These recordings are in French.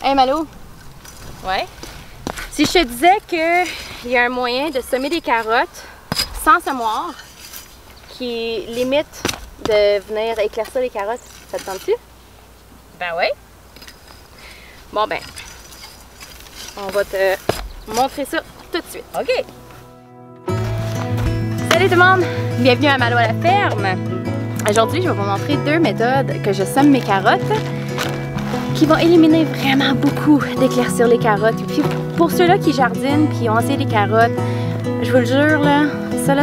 Hey Malo, Ouais. si je te disais qu'il y a un moyen de semer des carottes sans semoir qui limite de venir éclaircir les carottes, ça te tente-tu? Ben ouais. Bon ben, on va te montrer ça tout de suite. OK. Salut tout le monde, bienvenue à Malo à la ferme. Aujourd'hui, je vais vous montrer deux méthodes que je sème mes carottes qui vont éliminer vraiment beaucoup d'éclaircir les carottes. Puis pour ceux-là qui jardinent puis ont essayé les carottes, je vous le jure, là,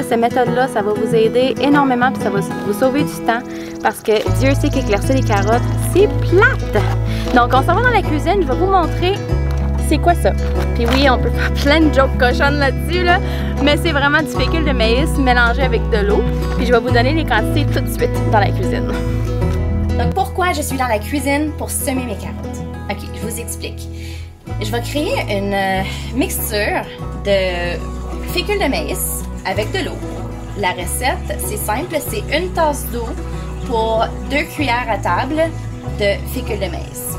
cette méthode-là, ça va vous aider énormément puis ça va vous sauver du temps parce que Dieu sait qu'éclaircir les carottes, c'est plate! Donc, on s'en va dans la cuisine, je vais vous montrer c'est quoi ça. Puis oui, on peut faire plein de jokes cochonnes là-dessus, là, mais c'est vraiment du fécule de maïs mélangé avec de l'eau. Puis je vais vous donner les quantités tout de suite dans la cuisine. Donc pourquoi je suis dans la cuisine pour semer mes carottes? Ok, je vous explique. Je vais créer une mixture de fécule de maïs avec de l'eau. La recette, c'est simple, c'est une tasse d'eau pour 2 cuillères à table de fécule de maïs.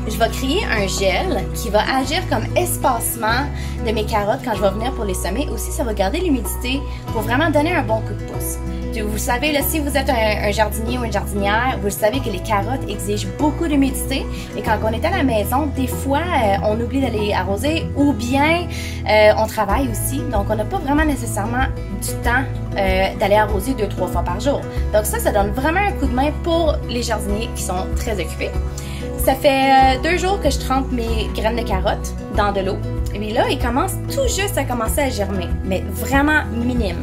Je vais créer un gel qui va agir comme espacement de mes carottes quand je vais venir pour les semer. Aussi, ça va garder l'humidité pour vraiment donner un bon coup de pouce. Vous savez, là, si vous êtes un jardinier ou une jardinière, vous savez que les carottes exigent beaucoup d'humidité. Et quand on est à la maison, des fois, on oublie d'aller arroser ou bien on travaille aussi. Donc, on n'a pas vraiment nécessairement du temps d'aller arroser 2-3 fois par jour. Donc ça donne vraiment un coup de main pour les jardiniers qui sont très occupés. Ça fait 2 jours que je trempe mes graines de carottes dans de l'eau. Et puis là, ils commencent tout juste à commencer à germer, mais vraiment minime.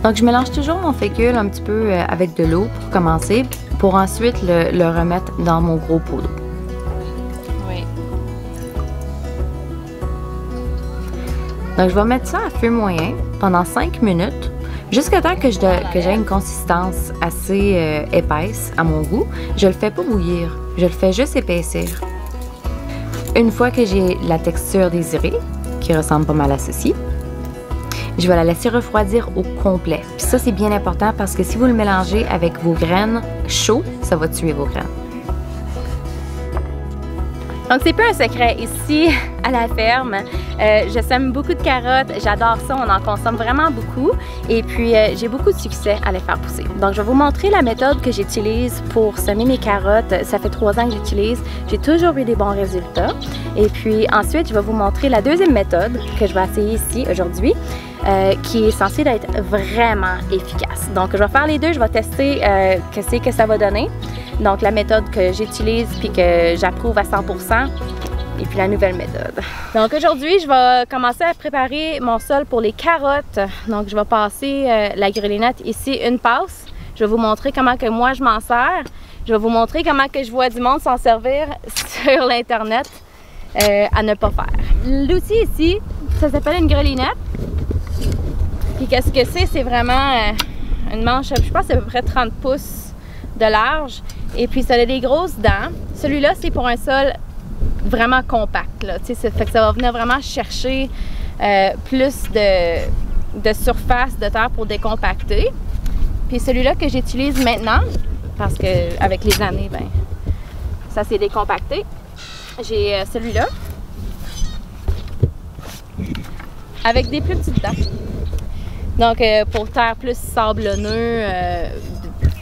Donc, je mélange toujours mon fécule un petit peu avec de l'eau pour commencer, pour ensuite le remettre dans mon gros pot d'eau. Oui. Donc, je vais mettre ça à feu moyen pendant 5 minutes, jusqu'à temps que j'ai une consistance assez épaisse à mon goût. Je le fais pas bouillir, je le fais juste épaissir. Une fois que j'ai la texture désirée, qui ressemble pas mal à ceci, je vais la laisser refroidir au complet. Puis ça, c'est bien important parce que si vous le mélangez avec vos graines chaud, ça va tuer vos graines. Donc, c'est pas un secret ici à la ferme. Je sème beaucoup de carottes, j'adore ça, on en consomme vraiment beaucoup. Et puis, j'ai beaucoup de succès à les faire pousser. Donc, je vais vous montrer la méthode que j'utilise pour semer mes carottes. Ça fait 3 ans que j'utilise. J'ai toujours eu des bons résultats. Et puis, ensuite, je vais vous montrer la deuxième méthode que je vais essayer ici aujourd'hui, qui est censée être vraiment efficace. Donc, je vais faire les deux, je vais tester qu'est-ce que ça va donner. Donc, la méthode que j'utilise puis que j'approuve à 100%. Et puis la nouvelle méthode. Donc aujourd'hui, je vais commencer à préparer mon sol pour les carottes. Donc je vais passer la grelinette ici, une passe. Je vais vous montrer comment que moi je m'en sers. Je vais vous montrer comment que je vois du monde s'en servir sur l'internet à ne pas faire. L'outil ici, ça s'appelle une grelinette. Puis qu'est-ce que c'est? C'est vraiment une manche, je pense c'est à peu près 30 pouces de large. Et puis ça a des grosses dents. Celui-là, c'est pour un sol vraiment compact, là. Tu sais, ça fait que ça va venir vraiment chercher plus de surface de terre pour décompacter. Puis celui-là que j'utilise maintenant, parce que avec les années, ben ça s'est décompacté. J'ai celui-là avec des plus petites dents. Donc pour terre plus sablonneux,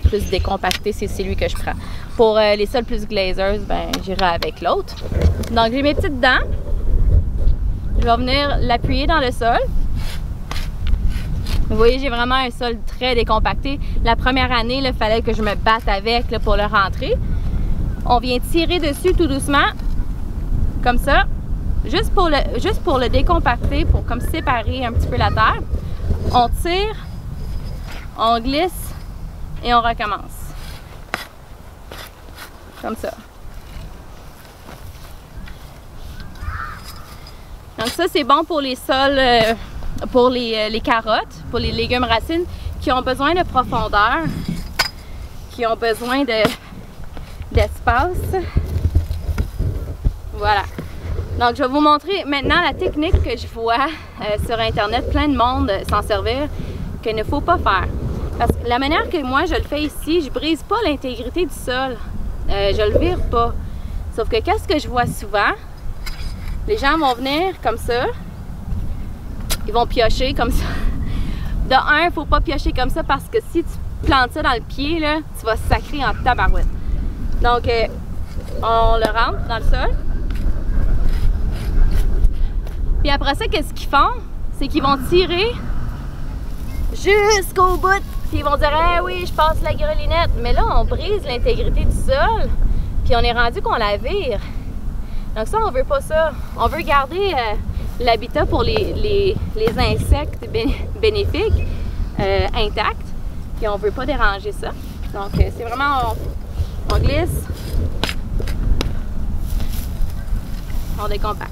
plus décompacté, c'est celui que je prends. Pour les sols plus glazeuses, ben j'irai avec l'autre. Donc j'ai mes petites dents. Je vais venir l'appuyer dans le sol. Vous voyez, j'ai vraiment un sol très décompacté. La première année, il fallait que je me batte avec là, pour le rentrer. On vient tirer dessus tout doucement, comme ça, juste pour le décompacter, pour comme séparer un petit peu la terre. On tire, on glisse et on recommence. Comme ça. Donc ça, c'est bon pour les sols, pour les carottes, pour les légumes racines qui ont besoin de profondeur, qui ont besoin d'espace. Voilà. Donc je vais vous montrer maintenant la technique que je vois sur Internet, plein de monde s'en servir, qu'il ne faut pas faire. Parce que la manière que moi je le fais ici, je brise pas l'intégrité du sol. Je le vire pas. Sauf que qu'est-ce que je vois souvent, Les gens vont venir comme ça. Ils vont piocher comme ça. De un, faut pas piocher comme ça parce que si tu plantes ça dans le pied, là, tu vas sacrer en tabarouette. Donc, on le rentre dans le sol. Puis après ça, qu'est-ce qu'ils font? C'est qu'ils vont tirer jusqu'au bout. Puis ils vont dire, ah oui, je passe la grelinette. Mais là, on brise l'intégrité du sol. Puis on est rendu qu'on la vire. Donc ça, on veut pas ça. On veut garder l'habitat pour les insectes bénéfiques intact. Puis on veut pas déranger ça. Donc c'est vraiment, on glisse, on décompacte.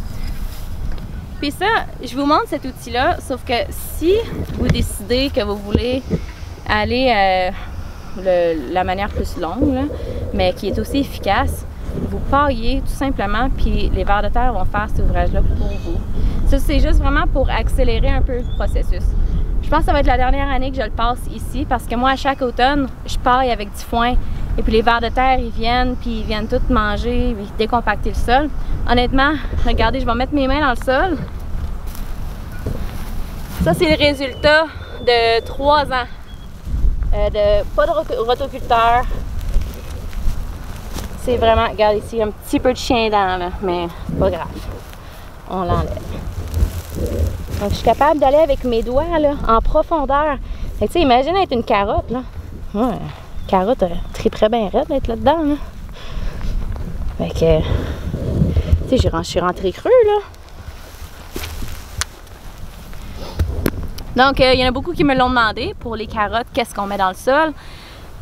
Puis ça, je vous montre cet outil-là, sauf que si vous décidez que vous voulez aller la manière plus longue, là, mais qui est aussi efficace, vous paillez tout simplement, puis les vers de terre vont faire cet ouvrage-là pour vous. Ça, c'est juste vraiment pour accélérer un peu le processus. Je pense que ça va être la dernière année que je le passe ici, parce que moi, à chaque automne, je paille avec du foin, et puis les vers de terre, ils viennent tout manger, puis décompacter le sol. Honnêtement, regardez, je vais mettre mes mains dans le sol. Ça, c'est le résultat de 3 ans. Pas de rotoculteur. C'est vraiment, regarde ici, un petit peu de chien dent, là, mais pas grave. On l'enlève. Donc, je suis capable d'aller avec mes doigts, là, en profondeur. Et tu sais, imagine être une carotte, là. Ouais, carotte triperait bien raide d'être là-dedans, là. Fait que, tu sais, je suis rentrée creux, là. Donc, il y en a beaucoup qui me l'ont demandé pour les carottes, qu'est-ce qu'on met dans le sol.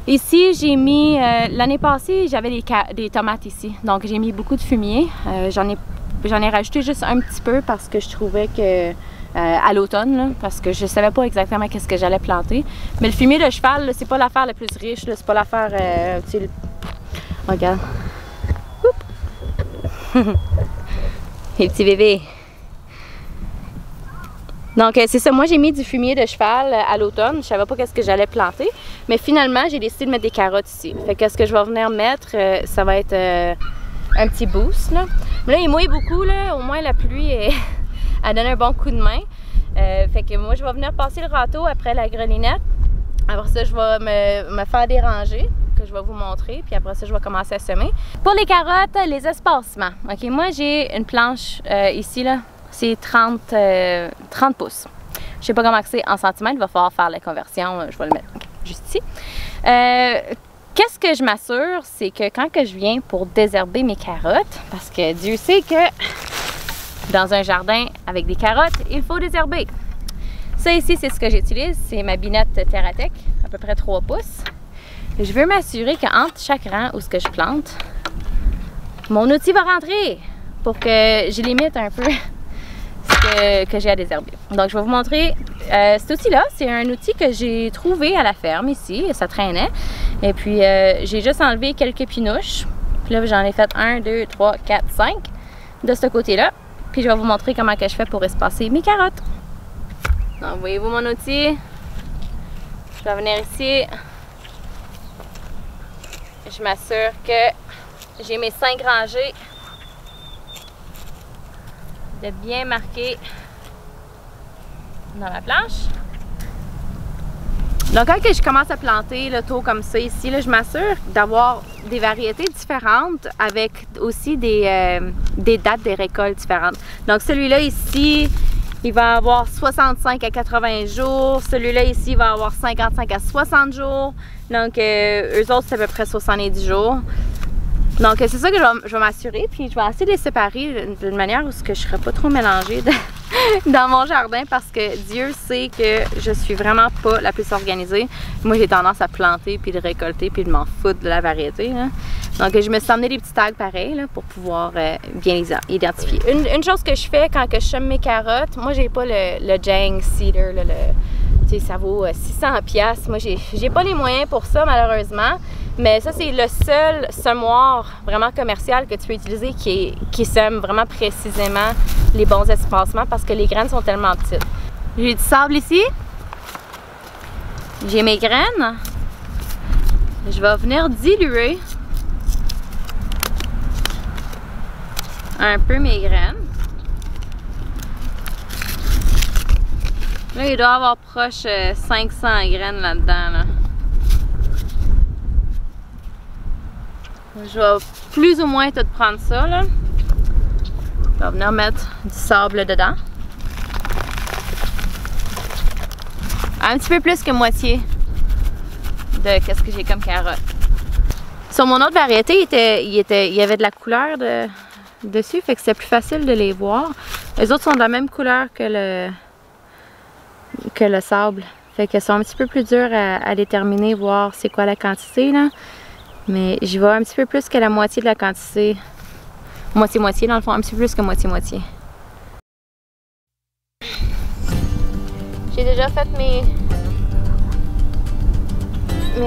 Ici, j'ai mis, l'année passée, j'avais des tomates ici. Donc, j'ai mis beaucoup de fumier. J'en ai rajouté juste un petit peu parce que je trouvais que, à l'automne, parce que je ne savais pas exactement qu'est-ce que j'allais planter. Mais le fumier de cheval, c'est pas l'affaire la plus riche, c'est pas l'affaire, tu sais, regarde. Les petits bébés. Donc c'est ça, moi j'ai mis du fumier de cheval à l'automne, je savais pas qu'est-ce que j'allais planter, mais finalement j'ai décidé de mettre des carottes ici. Fait que ce que je vais venir mettre, ça va être un petit boost, là. Mais là il mouille beaucoup, là, au moins la pluie elle donne un bon coup de main. Fait que moi je vais venir passer le râteau après la grelinette. Après ça je vais me faire des rangées que je vais vous montrer, puis après ça je vais commencer à semer. Pour les carottes, les espacements. Ok, moi j'ai une planche ici là. C'est 30 pouces. Je ne sais pas comment c'est en centimètres, il va falloir faire la conversion, je vais le mettre juste ici. Qu'est-ce que je m'assure, c'est que quand que je viens pour désherber mes carottes, parce que Dieu sait que dans un jardin avec des carottes, il faut désherber. Ça ici, c'est ce que j'utilise, c'est ma binette TerraTech, à peu près 3 pouces. Je veux m'assurer qu'entre chaque rang où ce que je plante, mon outil va rentrer pour que je limite un peu que j'ai à désherber. Donc, je vais vous montrer cet outil-là. C'est un outil que j'ai trouvé à la ferme ici. Ça traînait. Et puis, j'ai juste enlevé quelques pinouches. Puis là, j'en ai fait 1, 2, 3, 4, 5 de ce côté-là. Puis, je vais vous montrer comment que je fais pour espacer mes carottes. Donc, voyez-vous mon outil? Je vais venir ici. Je m'assure que j'ai mes 5 rangées de bien marquer dans la planche. Donc quand je commence à planter le taux comme ça ici, là, je m'assure d'avoir des variétés différentes avec aussi des dates des récoltes différentes. Donc celui-là ici, il va avoir 65 à 80 jours. Celui-là ici, il va avoir 55 à 60 jours. Donc eux autres, c'est à peu près 70 jours. Donc c'est ça que je vais m'assurer, puis je vais essayer de les séparer d'une manière où je ne serai pas trop mélangée dans mon jardin parce que Dieu sait que je suis vraiment pas la plus organisée. Moi j'ai tendance à planter, puis de récolter, puis de m'en foutre de la variété, là. Donc je me suis emmené des petits tags pareils là, pour pouvoir bien les identifier. Une chose que je fais quand que je sème mes carottes, moi j'ai pas le Jang Cedar, là, tu sais, ça vaut 600$. Moi j'ai pas les moyens pour ça malheureusement. Mais ça, c'est le seul semoir vraiment commercial que tu peux utiliser qui sème vraiment précisément les bons espacements parce que les graines sont tellement petites. J'ai du sable ici. J'ai mes graines. Je vais venir diluer un peu mes graines. Là, il doit y avoir proche 500 graines là-dedans. Là. Je vais plus ou moins tout prendre ça. Là. Je vais venir mettre du sable dedans. Un petit peu plus que moitié de qu'est-ce que j'ai comme carotte. Sur mon autre variété, il y avait de la couleur dessus, fait que c'est plus facile de les voir. Les autres sont de la même couleur que le sable. Fait qu'elles sont un petit peu plus dures à déterminer, voir c'est quoi la quantité là. Mais j'y vais un petit peu plus que la moitié de la quantité. Moitié-moitié dans le fond, un petit peu plus que moitié-moitié. J'ai déjà fait mes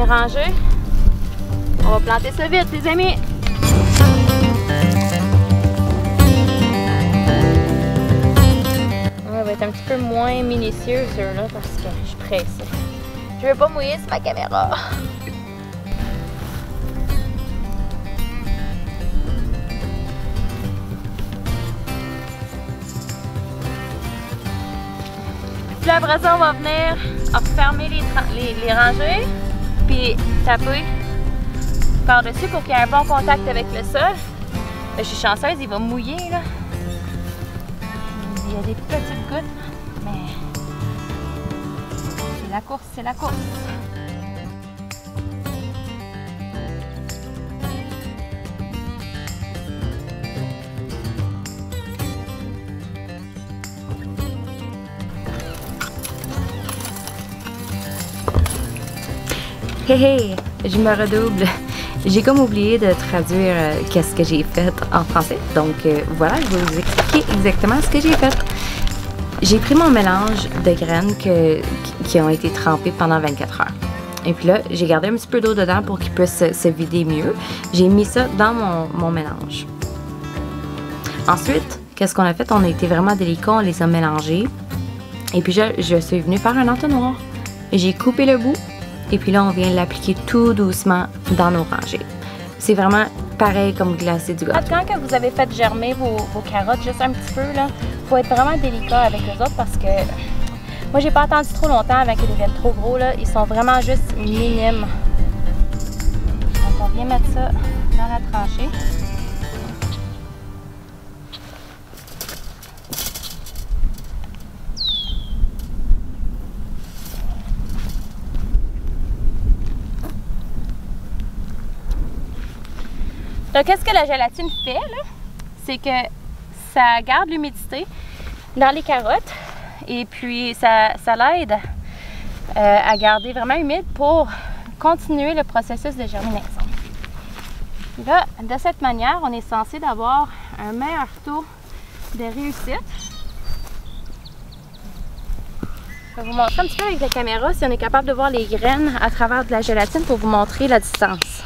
rangées. On va planter ça vite, les amis! On va être un petit peu moins minutieux ceux-là parce que je suis pressée. Je veux pas mouiller sur ma caméra. Puis après ça, on va venir refermer les rangées, puis taper par-dessus pour qu'il y ait un bon contact avec le sol. Là, je suis chanceuse, il va mouiller là. Il y a des petites gouttes, mais c'est la course, c'est la course. Hey hey, je me redouble. J'ai comme oublié de traduire qu'est-ce que j'ai fait en français. Donc voilà, je vais vous expliquer exactement ce que j'ai fait. J'ai pris mon mélange de graines qui ont été trempées pendant 24 heures. Et puis là, j'ai gardé un petit peu d'eau dedans pour qu'il puisse se vider mieux. J'ai mis ça dans mon mélange. Ensuite, qu'est-ce qu'on a fait? On a été vraiment délicat, on les a mélangés. Et puis je suis venue faire un entonnoir. J'ai coupé le bout. Et puis là, on vient l'appliquer tout doucement dans nos rangées. C'est vraiment pareil comme glacer du gâteau. Quand vous avez fait germer vos carottes juste un petit peu, il faut être vraiment délicat avec les autres parce que moi, j'ai pas attendu trop longtemps avant qu'ils deviennent trop gros. Là. Ils sont vraiment juste minimes. Donc, on vient mettre ça dans la tranchée. Donc, qu'est-ce que la gélatine fait, là? C'est que ça garde l'humidité dans les carottes et puis ça l'aide à garder vraiment humide pour continuer le processus de germination. Là, de cette manière, on est censé d'avoir un meilleur taux de réussite. Je vais vous montrer un petit peu avec la caméra si on est capable de voir les graines à travers de la gélatine pour vous montrer la distance.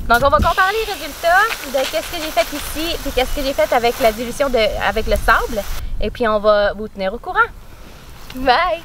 Donc, on va comparer les résultats de qu'est-ce que j'ai fait ici et qu'est-ce que j'ai fait avec la dilution avec le sable. Et puis, on va vous tenir au courant. Bye!